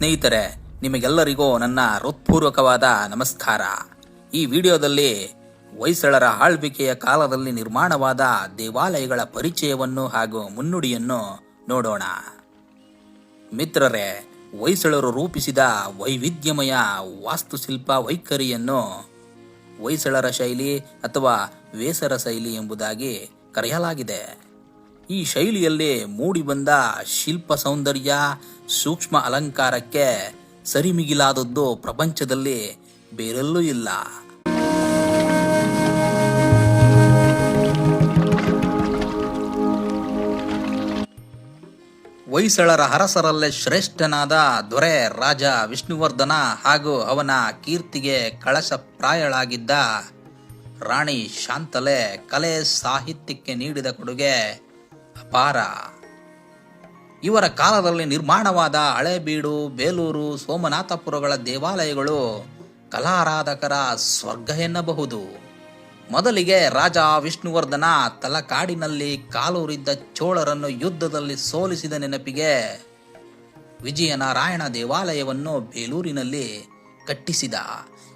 ಸ್ನೇಹಿತರೆ, ನಿಮಗೆಲ್ಲರಿಗೂ ನನ್ನ ಹೃತ್ಪೂರ್ವಕವಾದ ನಮಸ್ಕಾರ. ಈ ವಿಡಿಯೋದಲ್ಲಿ ಹೊಯ್ಸಳರ ಆಳ್ವಿಕೆಯ ಕಾಲದಲ್ಲಿ ನಿರ್ಮಾಣವಾದ ದೇವಾಲಯಗಳ ಪರಿಚಯವನ್ನು ಹಾಗೂ ಮುನ್ನುಡಿಯನ್ನು ನೋಡೋಣ. ಮಿತ್ರರೇ, ಹೊಯ್ಸಳರು ರೂಪಿಸಿದ ವೈವಿಧ್ಯಮಯ ವಾಸ್ತುಶಿಲ್ಪ ವೈಖರಿಯನ್ನು ಹೊಯ್ಸಳರ ಶೈಲಿ ಅಥವಾ ವೇಸರ ಶೈಲಿ ಎಂಬುದಾಗಿ ಕರೆಯಲಾಗಿದೆ. ಈ ಶೈಲಿಯಲ್ಲಿ ಮೂಡಿಬಂದ ಶಿಲ್ಪ ಸೌಂದರ್ಯ, ಸೂಕ್ಷ್ಮ ಅಲಂಕಾರಕ್ಕೆ ಸರಿಮಿಗಿಲಾದದ್ದು ಪ್ರಪಂಚದಲ್ಲಿ ಬೇರೆಲ್ಲೂ ಇಲ್ಲ. ಹೊಯ್ಸಳರ ಅರಸರಲ್ಲೇ ಶ್ರೇಷ್ಠನಾದ ದೊರೆ ರಾಜ ವಿಷ್ಣುವರ್ಧನ ಹಾಗೂ ಅವನ ಕೀರ್ತಿಗೆ ಕಳಶಪ್ರಾಯಳಾಗಿದ್ದ ರಾಣಿ ಶಾಂತಲೆ ಕಲೆ ಸಾಹಿತ್ಯಕ್ಕೆ ನೀಡಿದ ಕೊಡುಗೆ ಅಪಾರ. ಇವರ ಕಾಲದಲ್ಲಿ ನಿರ್ಮಾಣವಾದ ಹಳೇಬೀಡು, ಬೇಲೂರು, ಸೋಮನಾಥಪುರಗಳ ದೇವಾಲಯಗಳು ಕಲಾರಾಧಕರ ಸ್ವರ್ಗ ಎನ್ನಬಹುದು. ಮೊದಲಿಗೆ ರಾಜ ವಿಷ್ಣುವರ್ಧನ ತಲಕಾಡಿನಲ್ಲಿ ಕಾಲೂರಿದ್ದ ಚೋಳರನ್ನು ಯುದ್ಧದಲ್ಲಿ ಸೋಲಿಸಿದ ನೆನಪಿಗೆ ವಿಜಯನಾರಾಯಣ ದೇವಾಲಯವನ್ನು ಬೇಲೂರಿನಲ್ಲಿ ಕಟ್ಟಿಸಿದ.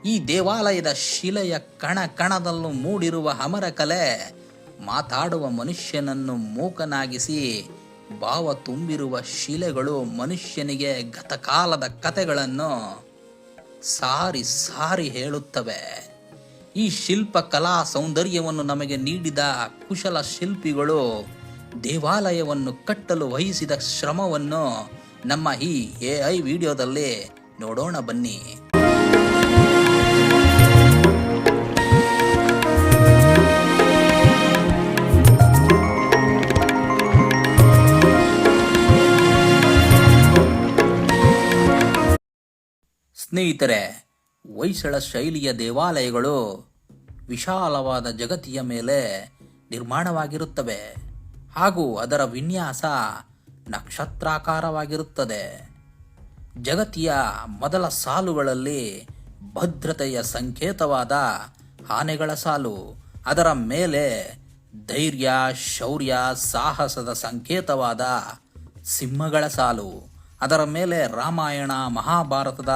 ಈ ದೇವಾಲಯದ ಶಿಲೆಯ ಕಣ ಕಣದಲ್ಲೂ ಮೂಡಿರುವ ಅಮರಕಲೆ ಮಾತಾಡುವ ಮನುಷ್ಯನನ್ನು ಮೂಕನಾಗಿಸಿ, ಭಾವ ತುಂಬಿರುವ ಶಿಲೆಗಳು ಮನುಷ್ಯನಿಗೆ ಗತಕಾಲದ ಕಥೆಗಳನ್ನು ಸಾರಿ ಸಾರಿ ಹೇಳುತ್ತವೆ. ಈ ಶಿಲ್ಪ ಕಲಾ ಸೌಂದರ್ಯವನ್ನು ನಮಗೆ ನೀಡಿದ ಕುಶಲ ಶಿಲ್ಪಿಗಳು ದೇವಾಲಯವನ್ನು ಕಟ್ಟಲು ವಹಿಸಿದ ಶ್ರಮವನ್ನು ನಮ್ಮ ಈ AI ವಿಡಿಯೋದಲ್ಲಿ ನೋಡೋಣ ಬನ್ನಿ. ಸ್ನೇಹಿತರೆ, ಹೊಯ್ಸಳ ಶೈಲಿಯ ದೇವಾಲಯಗಳು ವಿಶಾಲವಾದ ಜಗತಿಯ ಮೇಲೆ ನಿರ್ಮಾಣವಾಗಿರುತ್ತವೆ ಹಾಗೂ ಅದರ ವಿನ್ಯಾಸ ನಕ್ಷತ್ರಾಕಾರವಾಗಿರುತ್ತದೆ. ಜಗತಿಯ ಮೊದಲ ಸಾಲುಗಳಲ್ಲಿ ಭದ್ರತೆಯ ಸಂಕೇತವಾದ ಆನೆಗಳ ಸಾಲು, ಅದರ ಮೇಲೆ ಧೈರ್ಯ, ಶೌರ್ಯ, ಸಾಹಸದ ಸಂಕೇತವಾದ ಸಿಂಹಗಳ ಸಾಲು, ಅದರ ಮೇಲೆ ರಾಮಾಯಣ ಮಹಾಭಾರತದ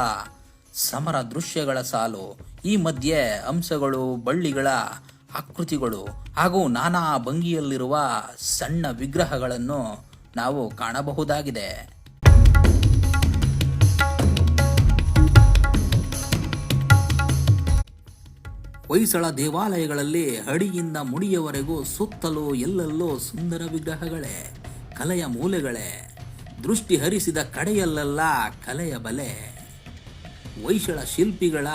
ಸಮರ ದೃಶ್ಯಗಳ ಸಾಲು, ಈ ಮಧ್ಯೆ ಹಂಸಗಳು, ಬಳ್ಳಿಗಳ ಆಕೃತಿಗಳು ಹಾಗೂ ನಾನಾ ಭಂಗಿಯಲ್ಲಿರುವ ಸಣ್ಣ ವಿಗ್ರಹಗಳನ್ನು ನಾವು ಕಾಣಬಹುದಾಗಿದೆ. ಹೊಯ್ಸಳ ದೇವಾಲಯಗಳಲ್ಲಿ ಅಡಿಯಿಂದ ಮುಡಿಯವರೆಗೂ ಸುತ್ತಲೂ ಎಲ್ಲೆಲ್ಲೂ ಸುಂದರ ವಿಗ್ರಹಗಳೇ, ಕಲೆಯ ಮೂಲೆಗಳೇ, ದೃಷ್ಟಿ ಹರಿಸಿದ ಕಡೆಯಲ್ಲೆಲ್ಲ ಕಲೆಯ ಬಲೆ. ಹೊಯ್ಸಳ ಶಿಲ್ಪಿಗಳ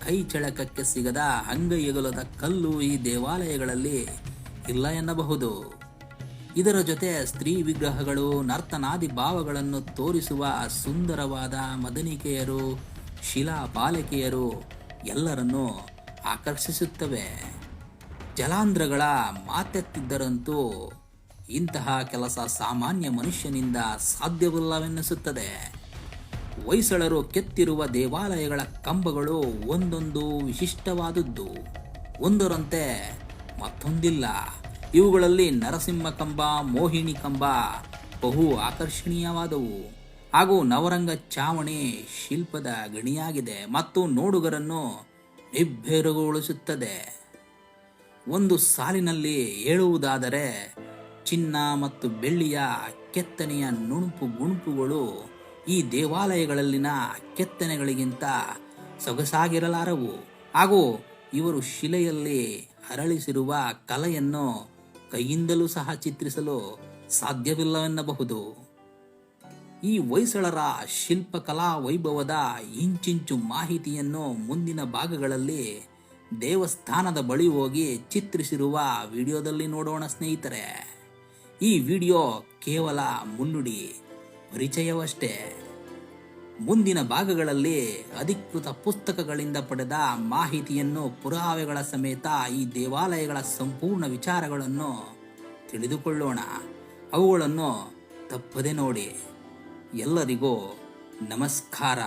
ಕೈ ಚಳಕಕ್ಕೆ ಸಿಗದ ಅಂಗೈಯಗಲದ ಕಲ್ಲು ಈ ದೇವಾಲಯಗಳಲ್ಲಿ ಇಲ್ಲ ಎನ್ನಬಹುದು. ಇದರ ಜೊತೆ ಸ್ತ್ರೀ ವಿಗ್ರಹಗಳು, ನರ್ತನಾದಿ ಭಾವಗಳನ್ನು ತೋರಿಸುವ ಸುಂದರವಾದ ಮದನಿಕೆಯರು, ಶಿಲಾ ಬಾಲಕಿಯರು ಎಲ್ಲರನ್ನೂ ಆಕರ್ಷಿಸುತ್ತವೆ. ಜಲಾಂಧ್ರಗಳ ಮಾತೆತ್ತಿದ್ದರಂತೂ ಇಂತಹ ಕೆಲಸ ಸಾಮಾನ್ಯ ಮನುಷ್ಯನಿಂದ ಸಾಧ್ಯವಿಲ್ಲವೆನ್ನಿಸುತ್ತದೆ. ಹೊಯ್ಸಳರು ಕೆತ್ತಿರುವ ದೇವಾಲಯಗಳ ಕಂಬಗಳು ಒಂದೊಂದು ವಿಶಿಷ್ಟವಾದದ್ದು, ಒಂದರಂತೆ ಮತ್ತೊಂದಿಲ್ಲ. ಇವುಗಳಲ್ಲಿ ನರಸಿಂಹ ಕಂಬ, ಮೋಹಿನಿ ಕಂಬ ಬಹು ಆಕರ್ಷಣೀಯವಾದವು ಹಾಗೂ ನವರಂಗ ಚಾವಣಿ ಶಿಲ್ಪದ ಗಣಿಯಾಗಿದೆ ಮತ್ತು ನೋಡುಗರನ್ನು ನಿಬ್ಬೆರಗೊಳಿಸುತ್ತದೆ. ಒಂದು ಸಾಲಿನಲ್ಲಿ ಹೇಳುವುದಾದರೆ ಚಿನ್ನ ಮತ್ತು ಬೆಳ್ಳಿಯ ಕೆತ್ತನೆಯ ನುಣುಪು ಗುಣುಪುಗಳು ಈ ದೇವಾಲಯಗಳಲ್ಲಿನ ಕೆತ್ತನೆಗಳಿಗಿಂತ ಸೊಗಸಾಗಿರಲಾರವು ಹಾಗೂ ಇವರು ಶಿಲೆಯಲ್ಲಿ ಅರಳಿಸಿರುವ ಕಲೆಯನ್ನು ಕೈಯಿಂದಲೂ ಸಹ ಚಿತ್ರಿಸಲು ಸಾಧ್ಯವಿಲ್ಲವೆನ್ನಬಹುದು. ಈ ಹೊಯ್ಸಳರ ಶಿಲ್ಪಕಲಾ ವೈಭವದ ಇಂಚಿಂಚು ಮಾಹಿತಿಯನ್ನು ಮುಂದಿನ ಭಾಗಗಳಲ್ಲಿ ದೇವಸ್ಥಾನದ ಬಳಿ ಹೋಗಿ ಚಿತ್ರಿಸಿರುವ ವಿಡಿಯೋದಲ್ಲಿ ನೋಡೋಣ ಸ್ನೇಹಿತರೆ. ಈ ವಿಡಿಯೋ ಕೇವಲ ಮುನ್ನುಡಿ ಪರಿಚಯವಷ್ಟೇ. ಮುಂದಿನ ಭಾಗಗಳಲ್ಲಿ ಅಧಿಕೃತ ಪುಸ್ತಕಗಳಿಂದ ಪಡೆದ ಮಾಹಿತಿಯನ್ನು, ಪುರಾವೆಗಳ ಸಮೇತ ಈ ದೇವಾಲಯಗಳ ಸಂಪೂರ್ಣ ವಿಚಾರಗಳನ್ನು ತಿಳಿದುಕೊಳ್ಳೋಣ. ಅವುಗಳನ್ನು ತಪ್ಪದೆ ನೋಡಿ. ಎಲ್ಲರಿಗೂ ನಮಸ್ಕಾರ.